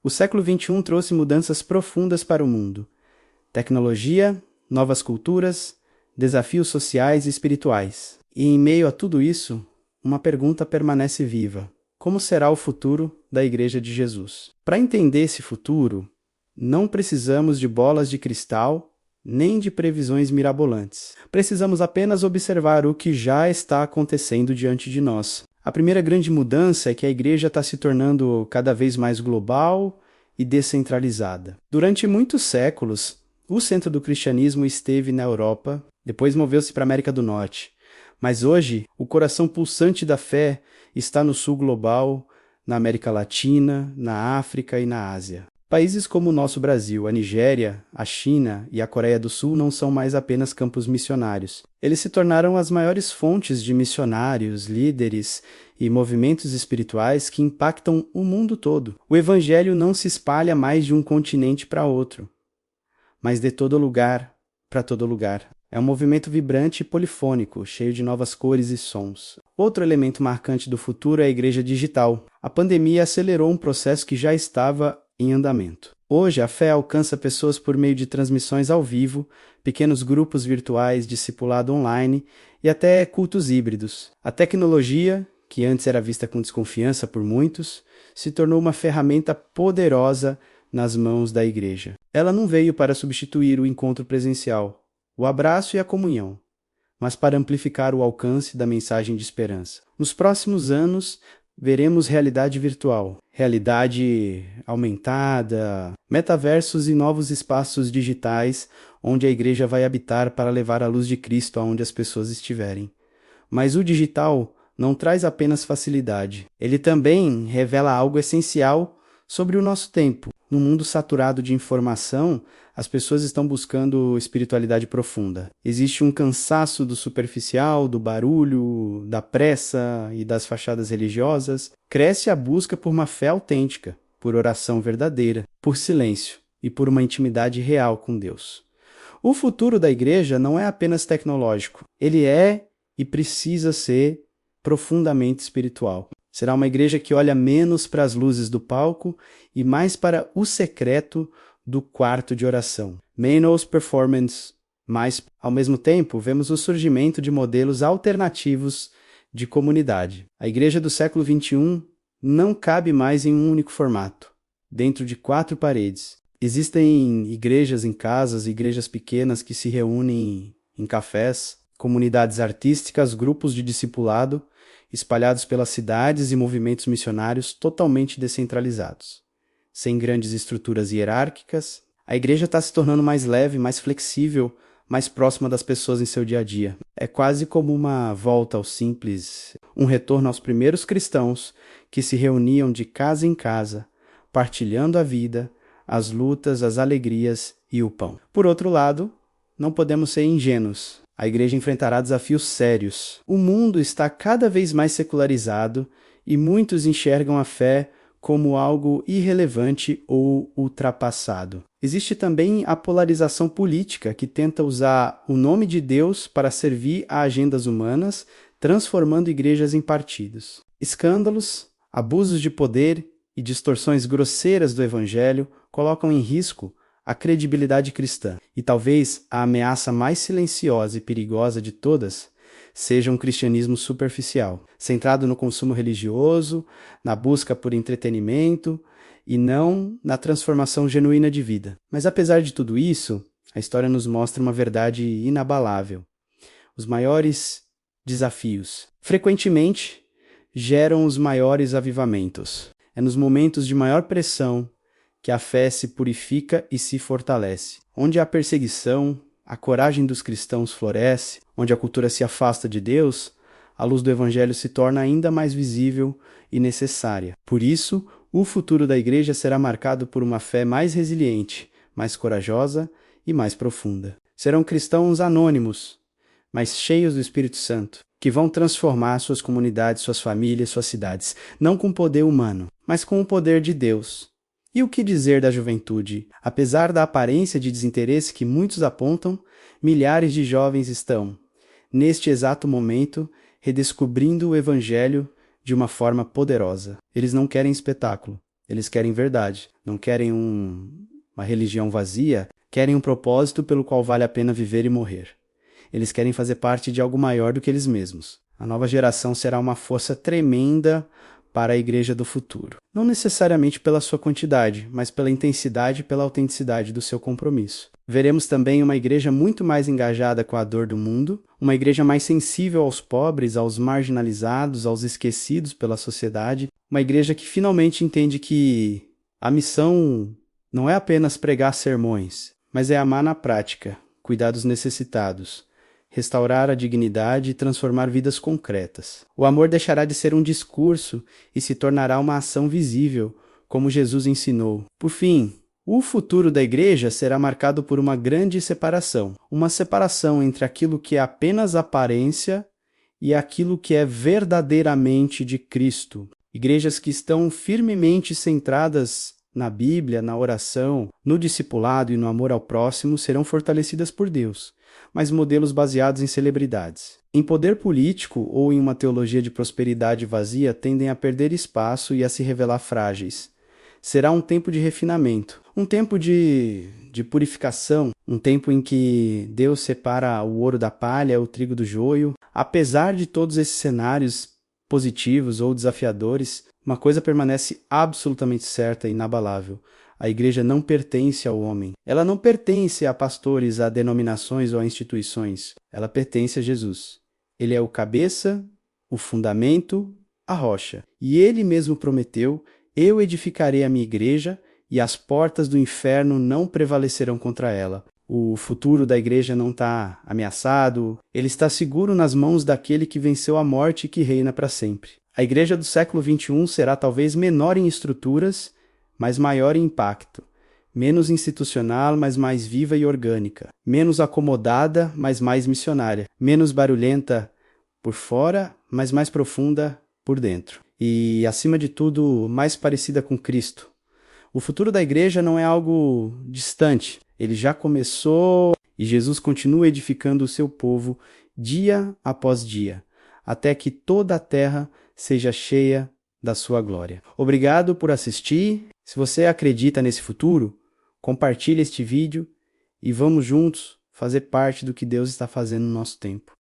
O século XXI trouxe mudanças profundas para o mundo. Tecnologia, novas culturas, desafios sociais e espirituais. E em meio a tudo isso, uma pergunta permanece viva. Como será o futuro da Igreja de Jesus? Para entender esse futuro, não precisamos de bolas de cristal, nem de previsões mirabolantes. Precisamos apenas observar o que já está acontecendo diante de nós. A primeira grande mudança é que a Igreja está se tornando cada vez mais global e descentralizada. Durante muitos séculos, o centro do cristianismo esteve na Europa, depois moveu-se para a América do Norte. Mas hoje, o coração pulsante da fé está no sul global, na América Latina, na África e na Ásia. Países como o nosso Brasil, a Nigéria, a China e a Coreia do Sul não são mais apenas campos missionários. Eles se tornaram as maiores fontes de missionários, líderes e movimentos espirituais que impactam o mundo todo. O Evangelho não se espalha mais de um continente para outro, mas de todo lugar para todo lugar. É um movimento vibrante e polifônico, cheio de novas cores e sons. Outro elemento marcante do futuro é a igreja digital. A pandemia acelerou um processo que já estava em andamento. Hoje, a fé alcança pessoas por meio de transmissões ao vivo, pequenos grupos virtuais, discipulado online e até cultos híbridos. A tecnologia, que antes era vista com desconfiança por muitos, se tornou uma ferramenta poderosa nas mãos da igreja. Ela não veio para substituir o encontro presencial, o abraço e a comunhão, mas para amplificar o alcance da mensagem de esperança. Nos próximos anos, veremos realidade virtual, realidade aumentada, metaversos e novos espaços digitais onde a igreja vai habitar para levar a luz de Cristo aonde as pessoas estiverem. Mas o digital não traz apenas facilidade, ele também revela algo essencial sobre o nosso tempo. No mundo saturado de informação, as pessoas estão buscando espiritualidade profunda. Existe um cansaço do superficial, do barulho, da pressa e das fachadas religiosas. Cresce a busca por uma fé autêntica, por oração verdadeira, por silêncio e por uma intimidade real com Deus. O futuro da igreja não é apenas tecnológico. Ele é e precisa ser profundamente espiritual. Será uma igreja que olha menos para as luzes do palco e mais para o secreto do quarto de oração. Menos performance, mas, ao mesmo tempo, vemos o surgimento de modelos alternativos de comunidade. A igreja do século XXI não cabe mais em um único formato, dentro de 4 paredes. Existem igrejas em casas, igrejas pequenas que se reúnem em cafés, comunidades artísticas, grupos de discipulado, espalhados pelas cidades e movimentos missionários totalmente descentralizados. Sem grandes estruturas hierárquicas, a igreja está se tornando mais leve, mais flexível, mais próxima das pessoas em seu dia a dia. É quase como uma volta ao simples, um retorno aos primeiros cristãos que se reuniam de casa em casa, partilhando a vida, as lutas, as alegrias e o pão. Por outro lado, não podemos ser ingênuos. A igreja enfrentará desafios sérios. O mundo está cada vez mais secularizado e muitos enxergam a fé como algo irrelevante ou ultrapassado. Existe também a polarização política, que tenta usar o nome de Deus para servir a agendas humanas, transformando igrejas em partidos. Escândalos, abusos de poder e distorções grosseiras do evangelho colocam em risco a credibilidade cristã. E talvez a ameaça mais silenciosa e perigosa de todas seja um cristianismo superficial, centrado no consumo religioso, na busca por entretenimento e não na transformação genuína de vida. Mas apesar de tudo isso, a história nos mostra uma verdade inabalável. Os maiores desafios frequentemente geram os maiores avivamentos. É nos momentos de maior pressão que a fé se purifica e se fortalece. Onde há perseguição, a coragem dos cristãos floresce. Onde a cultura se afasta de Deus, a luz do evangelho se torna ainda mais visível e necessária. Por isso, o futuro da igreja será marcado por uma fé mais resiliente, mais corajosa e mais profunda. Serão cristãos anônimos, mas cheios do Espírito Santo, que vão transformar suas comunidades, suas famílias, suas cidades, não com poder humano, mas com o poder de Deus. E o que dizer da juventude? Apesar da aparência de desinteresse que muitos apontam, milhares de jovens estão, neste exato momento, redescobrindo o Evangelho de uma forma poderosa. Eles não querem espetáculo, Eles querem verdade, não querem uma religião vazia, querem um propósito pelo qual vale a pena viver e morrer. Eles querem fazer parte de algo maior do que eles mesmos. A nova geração será uma força tremenda para a igreja do futuro. Não necessariamente pela sua quantidade, mas pela intensidade e pela autenticidade do seu compromisso. Veremos também uma igreja muito mais engajada com a dor do mundo, uma igreja mais sensível aos pobres, aos marginalizados, aos esquecidos pela sociedade, uma igreja que finalmente entende que a missão não é apenas pregar sermões, mas é amar na prática, cuidar dos necessitados, restaurar a dignidade e transformar vidas concretas. O amor deixará de ser um discurso e se tornará uma ação visível, como Jesus ensinou. Por fim, o futuro da igreja será marcado por uma grande separação. Uma separação entre aquilo que é apenas aparência e aquilo que é verdadeiramente de Cristo. Igrejas que estão firmemente centradas na Bíblia, na oração, no discipulado e no amor ao próximo serão fortalecidas por Deus, mas modelos baseados em celebridades. Em poder político ou em uma teologia de prosperidade vazia tendem a perder espaço e a se revelar frágeis. Será um tempo de refinamento, um tempo de purificação, um tempo em que Deus separa o ouro da palha, o trigo do joio. Apesar de todos esses cenários positivos ou desafiadores, uma coisa permanece absolutamente certa e inabalável. A igreja não pertence ao homem. Ela não pertence a pastores, a denominações ou a instituições. Ela pertence a Jesus. Ele é o cabeça, o fundamento, a rocha. E ele mesmo prometeu: eu edificarei a minha igreja e as portas do inferno não prevalecerão contra ela. O futuro da igreja não está ameaçado. Ele está seguro nas mãos daquele que venceu a morte e que reina para sempre. A igreja do século XXI será talvez menor em estruturas, mas maior em impacto. Menos institucional, mas mais viva e orgânica. Menos acomodada, mas mais missionária. Menos barulhenta por fora, mas mais profunda por dentro. E, acima de tudo, mais parecida com Cristo. O futuro da igreja não é algo distante. Ele já começou e Jesus continua edificando o seu povo dia após dia, até que toda a terra seja cheia da sua glória. Obrigado por assistir. Se você acredita nesse futuro, compartilhe este vídeo e vamos juntos fazer parte do que Deus está fazendo no nosso tempo.